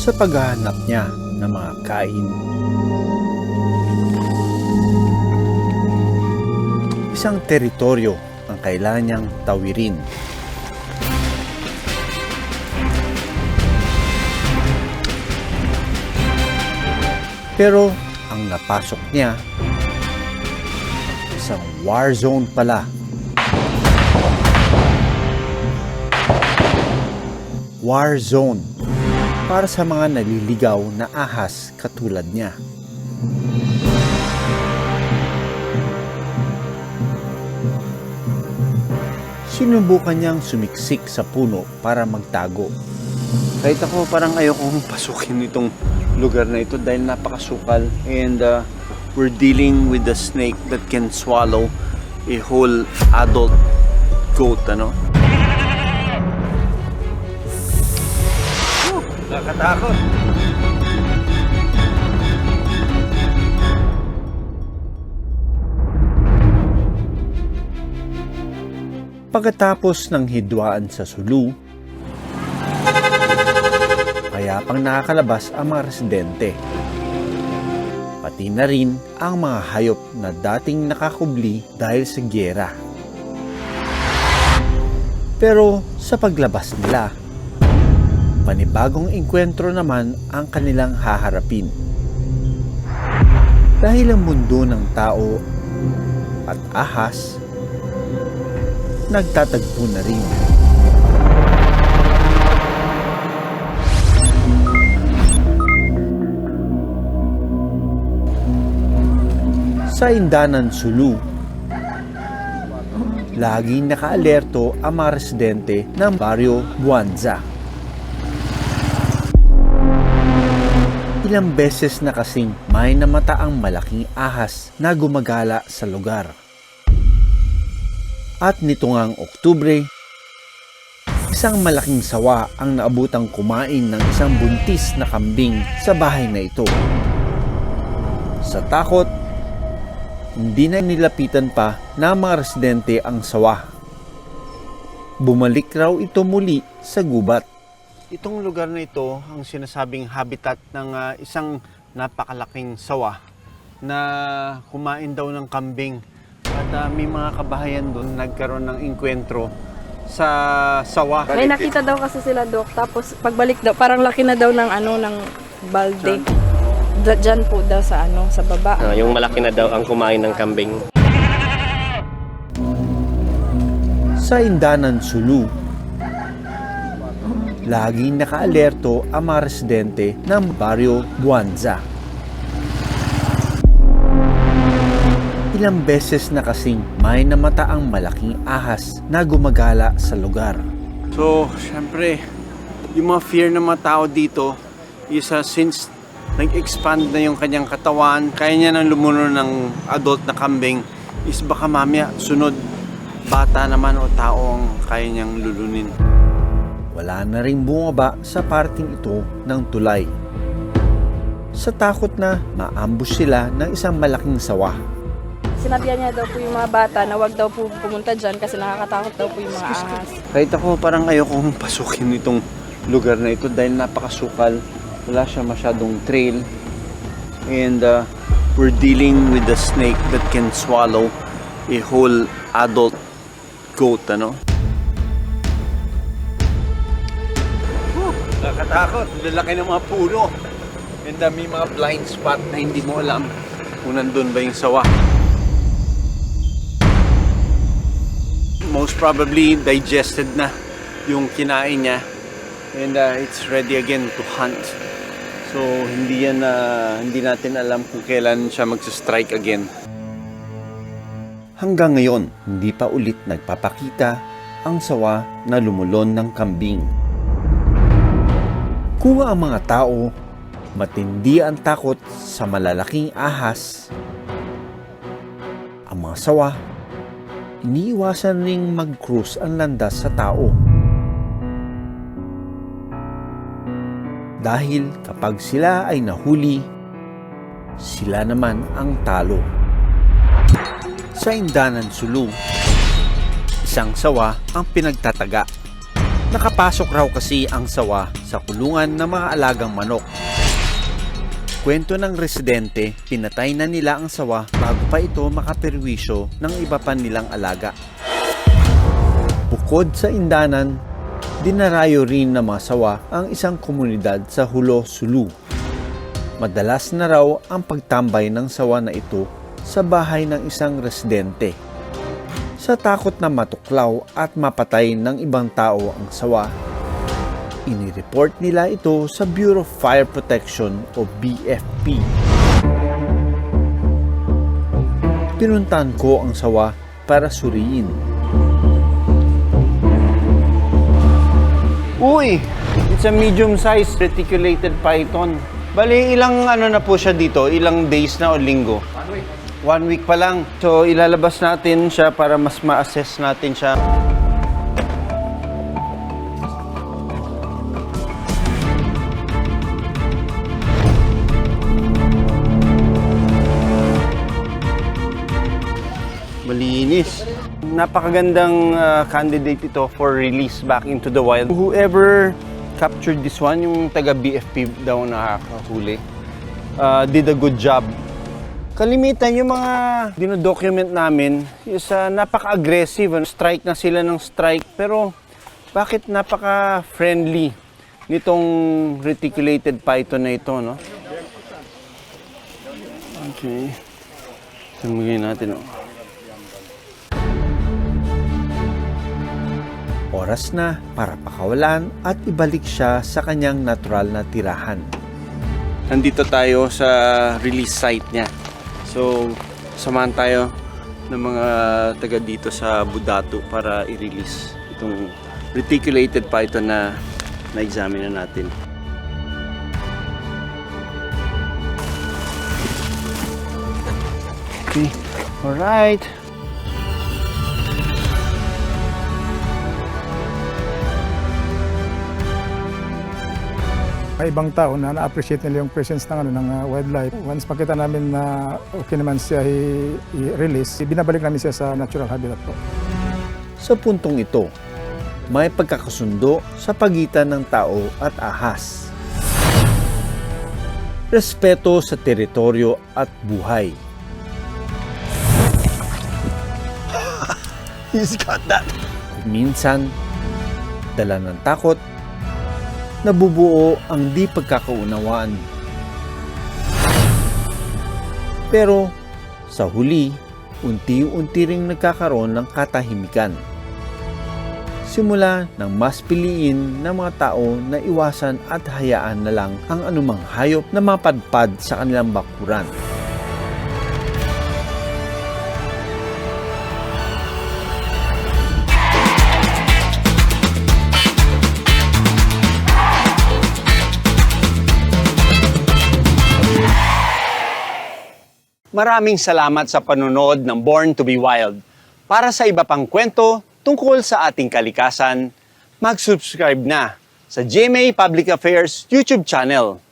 sa paghahanap niya ng mga kain. Isang teritoryo ang kailangan niyang tawirin. Pero ang napasok niya, isang war zone pala. War zone para sa mga naliligaw na ahas katulad niya. Sinubukan niyang sumiksik sa puno para magtago. Kahit ako parang ayokong pasukin itong lugar na ito dahil napakasukal, and we're dealing with a snake that can swallow a whole adult goat, ano? Nakatakot. Pagkatapos ng hidwaan sa Sulu, kaya pang nakakalabas ang mga residente. Pati na rin ang mga hayop na dating nakakubli dahil sa giyera. Pero sa paglabas nila, panibagong engkwentro naman ang kanilang haharapin. Dahil ang mundo ng tao at ahas nagtatagpo na rin. Sa Indanan, Sulu, laging nakaalerto ang mga residente ng Baryo Buanza. Ilang beses na kasing may namata ang malaking ahas na gumagala sa lugar. At nito ngang Oktubre, isang malaking sawa ang naabutang kumain ng isang buntis na kambing sa bahay na ito. Sa takot, hindi na nilapitan pa ng mga residente ang sawa. Bumalik raw ito muli sa gubat. Itong lugar na ito ang sinasabing habitat ng isang napakalaking sawa na kumain daw ng kambing. At may mga kabahayan doon nagkaroon ng engkwentro sa sawa. May nakita daw kasi sila, Dok. Tapos pagbalik daw, parang laki na daw ng ng balde. Diyan po daw sa sa baba. Yung malaki na daw ang kumain ng kambing. Sa Indanan, Sulu, laging nakaalerto ang mga residente ng Baryo Buanza. Ilang beses na kasing may namata ang malaking ahas na gumagala sa lugar. So, syempre, yung mga fear ng mga tao dito is since nag-expand na yung kanyang katawan, kaya niya nang lumunod ng adult na kambing, is baka mamaya sunod bata naman o tao ang kaya niyang lulunin. Wala na rin bumaba sa parting ito ng tulay, sa takot na ma-ambush sila ng isang malaking sawa. Sinabihan niya daw po yung mga bata na wag daw po pumunta dyan kasi nakakatakot daw po yung mga ahas. Kahit ako parang ayokong pasukin itong lugar na ito dahil napakasukal. Wala siya masyadong trail, and we're dealing with a snake that can swallow a whole adult goat, ano? Nakatakot, lalaki ng mga puno, and may mga blind spot na hindi mo alam kung nandun ba yung sawa. Most probably digested na yung kinain niya, and it's ready again to hunt. So hindi natin alam kung kailan siya magsa-strike again. Hanggang ngayon, hindi pa ulit nagpapakita ang sawa na lumulon ng kambing. Kung ang mga tao matindi ang takot sa malalaking ahas, ang mga sawa iniiwasan ring mag-cruise ang landas sa tao. Dahil kapag sila ay nahuli, sila naman ang talo. Sa Indanan, Sulu, isang sawa ang pinagtataga. Nakapasok raw kasi ang sawa sa kulungan ng mga alagang manok. Kwento ng residente, pinatay na nila ang sawa bago pa ito makaperwisyo ng iba pa nilang alaga. Bukod sa indanan, dinarayo rin ng mga sawa ang isang komunidad sa Hulo, Sulu. Madalas na raw ang pagtambay ng sawa na ito sa bahay ng isang residente. Sa takot na matuklaw at mapatay ng ibang tao ang sawa, inireport nila ito sa Bureau of Fire Protection o BFP. Pinuntahan ko ang sawa para suriin. Uy! It's a medium-sized reticulated python. Bali, ilang na po siya dito? Ilang days na o linggo? 1 week pa lang. So, ilalabas natin siya para mas ma-assess natin siya. Malinis. Napakagandang candidate ito for release back into the wild. Whoever captured this one, yung taga BFP daw nakakahuli, did a good job. Kalimitan yung mga dinodocument namin is napaka-aggressive. Strike na sila ng strike. Pero bakit napaka-friendly nitong reticulated python na ito, no? Okay. Tumugin natin, oh. Oras na para pakawalan at ibalik siya sa kanyang natural na tirahan. Nandito tayo sa release site niya. So, samahan tayo ng mga taga dito sa Budatu para i-release itong reticulated python na na-examine na natin. Okay, alright. May ibang tao na na-appreciate nila yung presence ng wildlife. Once makita namin na okay naman siya i-release, binabalik namin siya sa natural habitat po. Sa puntong ito, may pagkakasundo sa pagitan ng tao at ahas. Respeto sa teritoryo at buhay. He's got that. Kung minsan, dala ng takot, nabubuo ang di pagkakaunawaan. Pero sa huli, unti-unti ring nagkakaroon ng katahimikan. Simula nang mas piliin ng mga tao na iwasan at hayaan na lang ang anumang hayop na mapadpad sa kanilang bakuran. Maraming salamat sa panonood ng Born to be Wild. Para sa iba pang kwento tungkol sa ating kalikasan, mag-subscribe na sa GMA Public Affairs YouTube channel.